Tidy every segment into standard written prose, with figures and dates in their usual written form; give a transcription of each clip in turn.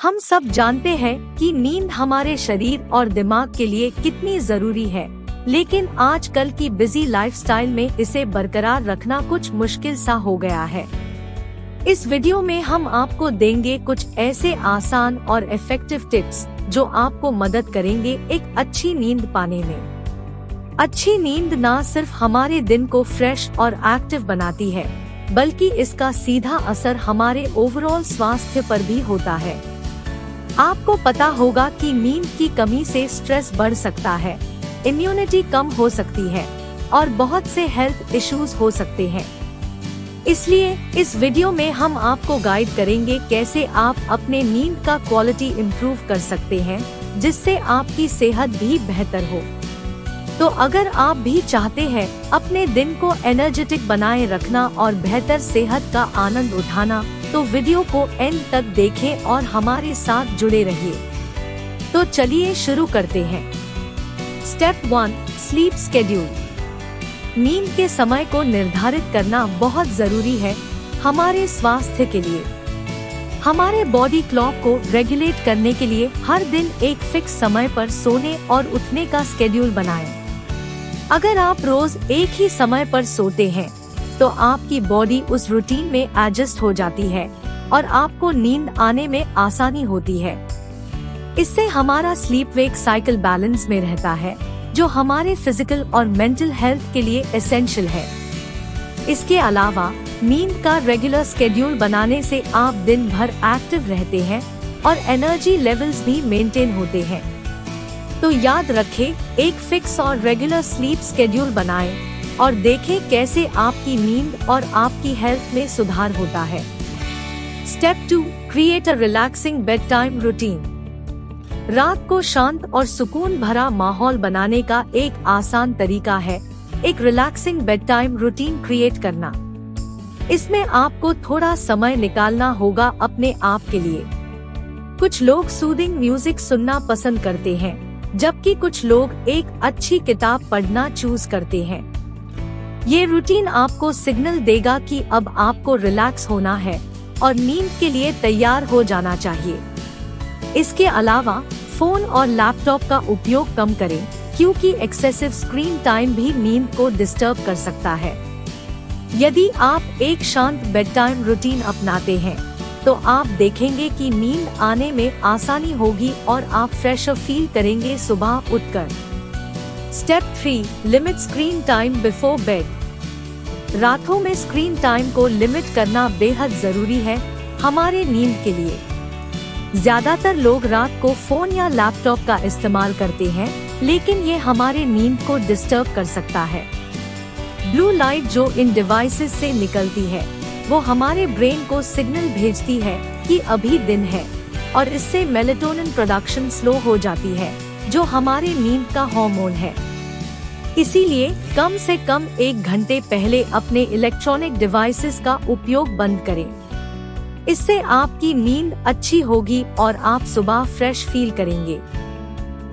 हम सब जानते हैं कि नींद हमारे शरीर और दिमाग के लिए कितनी जरूरी है, लेकिन आजकल की बिजी लाइफस्टाइल में इसे बरकरार रखना कुछ मुश्किल सा हो गया है। इस वीडियो में हम आपको देंगे कुछ ऐसे आसान और इफेक्टिव टिप्स जो आपको मदद करेंगे एक अच्छी नींद पाने में। अच्छी नींद न सिर्फ हमारे दिन को फ्रेश और एक्टिव बनाती है, बल्कि इसका सीधा असर हमारे ओवरऑल स्वास्थ्य पर भी होता है। आपको पता होगा कि नींद की कमी से स्ट्रेस बढ़ सकता है, इम्यूनिटी कम हो सकती है और बहुत से हेल्थ इश्यूज हो सकते हैं। इसलिए इस वीडियो में हम आपको गाइड करेंगे कैसे आप अपने नींद का क्वालिटी इम्प्रूव कर सकते हैं, जिससे आपकी सेहत भी बेहतर हो। तो अगर आप भी चाहते हैं अपने दिन को एनर्जेटिक बनाए रखना और बेहतर सेहत का आनंद उठाना, तो वीडियो को एंड तक देखें और हमारे साथ जुड़े रहिए। तो चलिए शुरू करते हैं। Step 1, sleep schedule. नींद के समय को निर्धारित करना बहुत जरूरी है हमारे स्वास्थ्य के लिए। हमारे बॉडी क्लॉक को रेगुलेट करने के लिए हर दिन एक फिक्स समय पर सोने और उठने का स्केड्यूल बनाएं। अगर आप रोज एक ही समय पर सोते हैं, तो आपकी बॉडी उस रूटीन में एडजस्ट हो जाती है और आपको नींद आने में आसानी होती है। इससे हमारा स्लीप वेक साइकिल बैलेंस में रहता है, जो हमारे फिजिकल और मेंटल हेल्थ के लिए एसेंशियल है। इसके अलावा नींद का रेगुलर स्केड्यूल बनाने से आप दिन भर एक्टिव रहते हैं और एनर्जी लेवल्स भी मेंटेन होते हैं। तो याद रखें, एक फिक्स और रेगुलर स्लीप स्केड्यूल बनाएं और देखें कैसे आपकी नींद और आपकी हेल्थ में सुधार होता है। Step 2, create a relaxing bed time routine. रात को शांत और सुकून भरा माहौल बनाने का एक आसान तरीका है एक relaxing bed time routine create करना। इसमें आपको थोड़ा समय निकालना होगा अपने आप के लिए। कुछ लोग सूदिंग म्यूजिक सुनना पसंद करते हैं, जबकि कुछ लोग एक अच्छी किताब पढ़ना चूज करते हैं। ये रूटीन आपको सिग्नल देगा कि अब आपको रिलैक्स होना है और नींद के लिए तैयार हो जाना चाहिए। इसके अलावा फोन और लैपटॉप का उपयोग कम करें, क्योंकि एक्सेसिव स्क्रीन टाइम भी नींद को डिस्टर्ब कर सकता है। यदि आप एक शांत बेड टाइम रूटीन अपनाते हैं, तो आप देखेंगे कि नींद आने में आसानी होगी और आप फ्रेशर फील करेंगे सुबह उठकर। Step 3, limit screen time before bed. रातों में स्क्रीन टाइम को लिमिट करना बेहद जरूरी है हमारे नींद के लिए। ज्यादातर लोग रात को फोन या लैपटॉप का इस्तेमाल करते हैं, लेकिन ये हमारे नींद को डिस्टर्ब कर सकता है। ब्लू लाइट जो इन डिवाइसेस से निकलती है, वो हमारे ब्रेन को सिग्नल भेजती है कि अभी दिन है, और इससे मेलेटोनिन प्रोडक्शन स्लो हो जाती है, जो हमारे नींद का हार्मोन है। इसीलिए कम से कम 1 घंटे पहले अपने इलेक्ट्रॉनिक डिवाइसेस का उपयोग बंद करें। इससे आपकी नींद अच्छी होगी और आप सुबह फ्रेश फील करेंगे।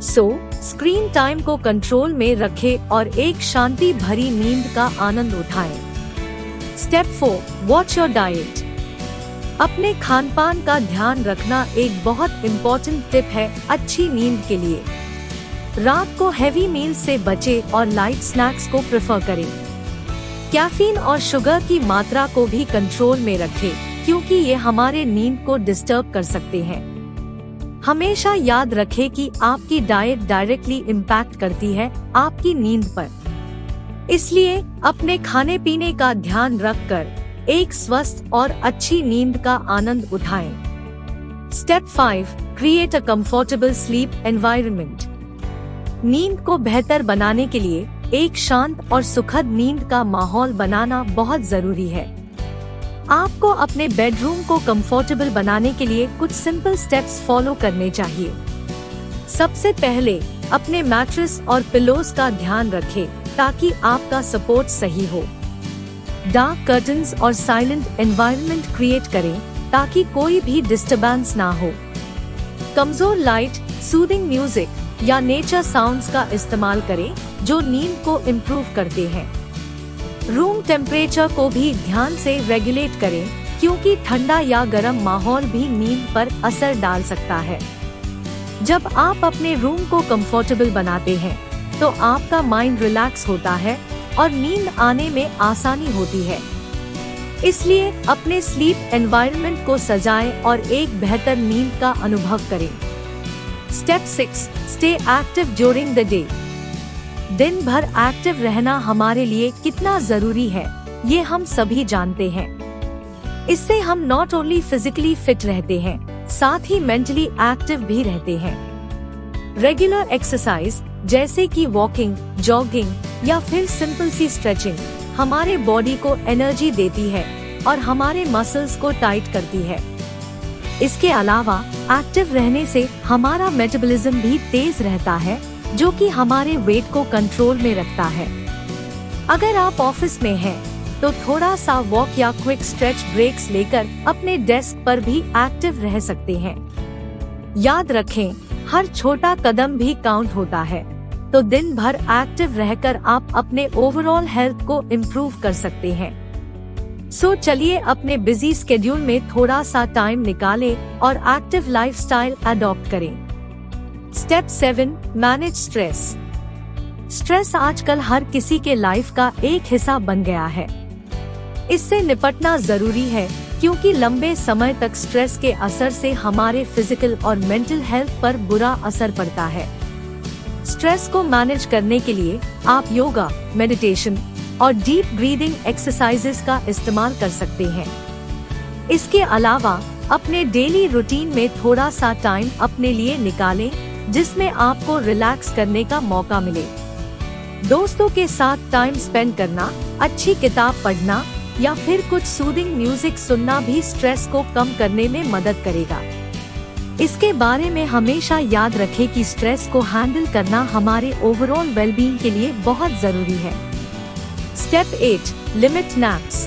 स्क्रीन टाइम को कंट्रोल में रखें और एक शांति भरी नींद का आनंद उठाएं। Step 4, watch your diet. अपने खानपान का ध्यान रखना एक बहुत इम्पोर्टेंट टिप है अच्छी नींद के लिए। रात को हेवी मील से बचें और लाइट स्नैक्स को प्रेफर करें। कैफीन और शुगर की मात्रा को भी कंट्रोल में रखें, क्योंकि ये हमारे नींद को डिस्टर्ब कर सकते हैं। हमेशा याद रखें कि आपकी डाइट डायरेक्टली इम्पैक्ट करती है आपकी नींद पर। इसलिए अपने खाने पीने का ध्यान रखकर एक स्वस्थ और अच्छी नींद का आनंद उठाएं। Step 5, create a comfortable sleep environment. नींद को बेहतर बनाने के लिए एक शांत और सुखद नींद का माहौल बनाना बहुत जरूरी है। आपको अपने बेडरूम को कंफर्टेबल बनाने के लिए कुछ सिंपल स्टेप्स फॉलो करने चाहिए। सबसे पहले अपने मैट्रेस और पिलोस का ध्यान रखें, ताकि आपका सपोर्ट सही हो। डार्क कर्टन्स और साइलेंट एनवायरनमेंट क्रिएट करें, ताकि कोई भी डिस्टरबेंस ना हो। कमजोर लाइट, सूदिंग म्यूजिक या नेचर साउंड्स का इस्तेमाल करें, जो नींद को इम्प्रूव करते हैं। रूम टेम्परेचर को भी ध्यान से रेगुलेट करें, क्योंकि ठंडा या गर्म माहौल भी नींद पर असर डाल सकता है। जब आप अपने रूम को कंफर्टेबल बनाते हैं तो आपका माइंड रिलैक्स होता है और नींद आने में आसानी होती है। इसलिए अपने स्लीप एनवायरनमेंट को सजाएं और एक बेहतर नींद का अनुभव करें। Step 6, stay active during the day. दिन भर एक्टिव रहना हमारे लिए कितना जरूरी है, ये हम सभी जानते हैं। इससे हम नॉट ओनली फिजिकली फिट रहते हैं, साथ ही मेंटली एक्टिव भी रहते हैं। रेगुलर एक्सरसाइज जैसे कि वॉकिंग, जॉगिंग या फिर सिंपल सी स्ट्रेचिंग हमारे बॉडी को एनर्जी देती है और हमारे मसल्स को टाइट करती है। इसके अलावा एक्टिव रहने से हमारा मेटाबॉलिज्म भी तेज रहता है, जो कि हमारे वेट को कंट्रोल में रखता है। अगर आप ऑफिस में हैं, तो थोड़ा सा वॉक या क्विक स्ट्रेच ब्रेक्स लेकर अपने डेस्क पर भी एक्टिव रह सकते हैं। याद रखें, हर छोटा कदम भी काउंट होता है, तो दिन भर एक्टिव रहकर आप अपने ओवरऑल हेल्थ को इम्प्रूव कर सकते हैं। सो चलिए अपने बिजी स्केड्यूल में थोड़ा सा टाइम निकालें और एक्टिव लाइफस्टाइल अडॉप्ट करें। Step 7, manage stress. स्ट्रेस आजकल हर किसी के लाइफ का एक हिस्सा बन गया है। इससे निपटना जरूरी है, क्योंकि लंबे समय तक स्ट्रेस के असर से हमारे फिजिकल और मेंटल हेल्थ पर बुरा असर पड़ता है। स्ट्रेस को मैनेज करने के लिए आप योगा, मेडिटेशन और डीप ब्रीदिंग एक्सरसाइजेस का इस्तेमाल कर सकते हैं। इसके अलावा अपने डेली रूटीन में थोड़ा सा टाइम अपने लिए निकालें, जिसमें आपको रिलैक्स करने का मौका मिले। दोस्तों के साथ टाइम स्पेंड करना, अच्छी किताब पढ़ना या फिर कुछ सूदिंग म्यूजिक सुनना भी स्ट्रेस को कम करने में मदद करेगा। इसके बारे में हमेशा याद रखें कि स्ट्रेस को हैंडल करना हमारे ओवरऑल वेलबींग के लिए बहुत जरूरी है। Step 8, limit naps.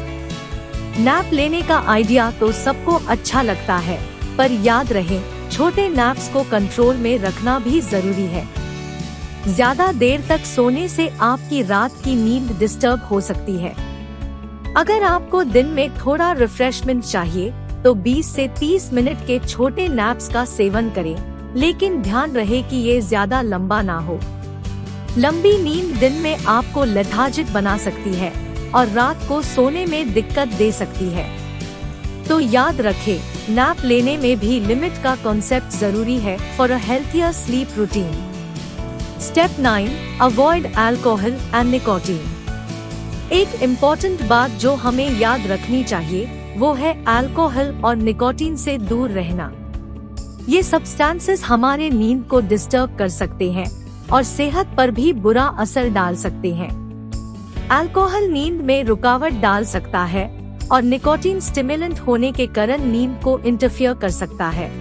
नैप लेने का आइडिया तो सबको अच्छा लगता है, पर याद रहे छोटे नैप्स को कंट्रोल में रखना भी जरूरी है। ज्यादा देर तक सोने से आपकी रात की नींद डिस्टर्ब हो सकती है। अगर आपको दिन में थोड़ा रिफ्रेशमेंट चाहिए, तो 20 से 30 मिनट के छोटे नैप्स का सेवन करें, लेकिन ध्यान रहे कि ये ज्यादा लंबा ना हो। लंबी नींद दिन में आपको लेथार्जिक बना सकती है और रात को सोने में दिक्कत दे सकती है। तो याद रखें, नैप लेने में भी लिमिट का कॉन्सेप्ट जरूरी है for a healthier sleep routine. Step 9, avoid alcohol and nicotine. एक इम्पोर्टेंट बात जो हमें याद रखनी चाहिए, वो है अल्कोहल और निकोटीन से दूर रहना। ये सब्सटेंसेस हमारे नींद को डिस्टर्ब कर सकते हैं और सेहत पर भी बुरा असर डाल सकते हैं। अल्कोहल नींद में रुकावट डाल सकता है और निकोटीन स्टिमुलेंट होने के कारण नींद को इंटरफियर कर सकता है।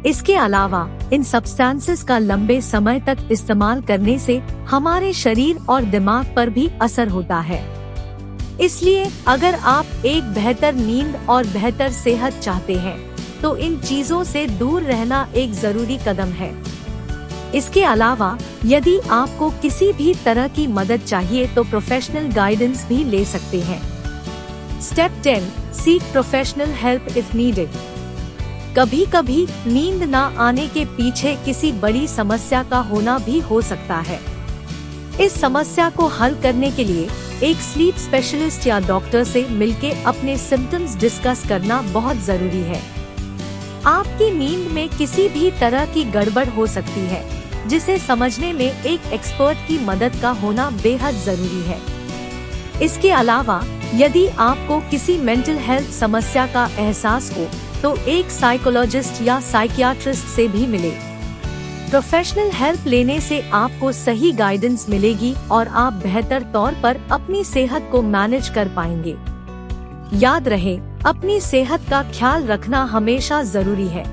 इसके अलावा इन सब्सटेंसेस का लंबे समय तक इस्तेमाल करने से हमारे शरीर और दिमाग पर भी असर होता है। इसलिए अगर आप एक बेहतर नींद और बेहतर सेहत चाहते हैं, तो इन चीजों से दूर रहना एक जरूरी कदम है। इसके अलावा यदि आपको किसी भी तरह की मदद चाहिए, तो प्रोफेशनल गाइडेंस भी ले सकते हैं। Step 10, seek professional help if needed. कभी कभी नींद न आने के पीछे किसी बड़ी समस्या का होना भी हो सकता है। इस समस्या को हल करने के लिए एक स्लीप स्पेशलिस्ट या डॉक्टर से मिलके अपने सिम्टम्स डिस्कस करना बहुत जरूरी है। आपकी नींद में किसी भी तरह की गड़बड़ हो सकती है, जिसे समझने में एक एक्सपर्ट की मदद का होना बेहद जरूरी है। इसके अलावा यदि आपको किसी मेंटल हेल्थ समस्या का एहसास हो, तो एक साइकोलॉजिस्ट या साइकियाट्रिस्ट से भी मिले। प्रोफेशनल हेल्प लेने से आपको सही गाइडेंस मिलेगी और आप बेहतर तौर पर अपनी सेहत को मैनेज कर पाएंगे। याद रहे, अपनी सेहत का ख्याल रखना हमेशा जरूरी है।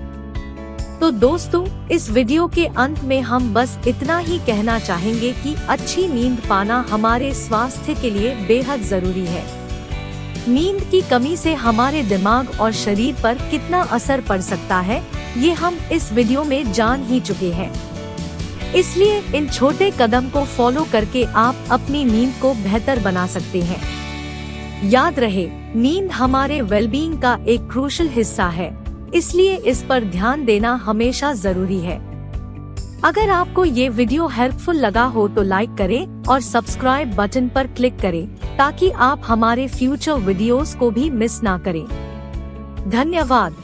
तो दोस्तों, इस वीडियो के अंत में हम बस इतना ही कहना चाहेंगे कि अच्छी नींद पाना हमारे स्वास्थ्य के लिए बेहद जरूरी है। नींद की कमी से हमारे दिमाग और शरीर पर कितना असर पड़ सकता है, ये हम इस वीडियो में जान ही चुके हैं। इसलिए इन छोटे कदम को फॉलो करके आप अपनी नींद को बेहतर बना सकते हैं। याद रहे, नींद हमारे वेलबींग का एक क्रूशियल हिस्सा है, इसलिए इस पर ध्यान देना हमेशा जरूरी है। अगर आपको ये वीडियो हेल्पफुल लगा हो तो लाइक करें और सब्सक्राइब बटन पर क्लिक करें ताकि आप हमारे फ्यूचर वीडियोस को भी मिस ना करें। धन्यवाद।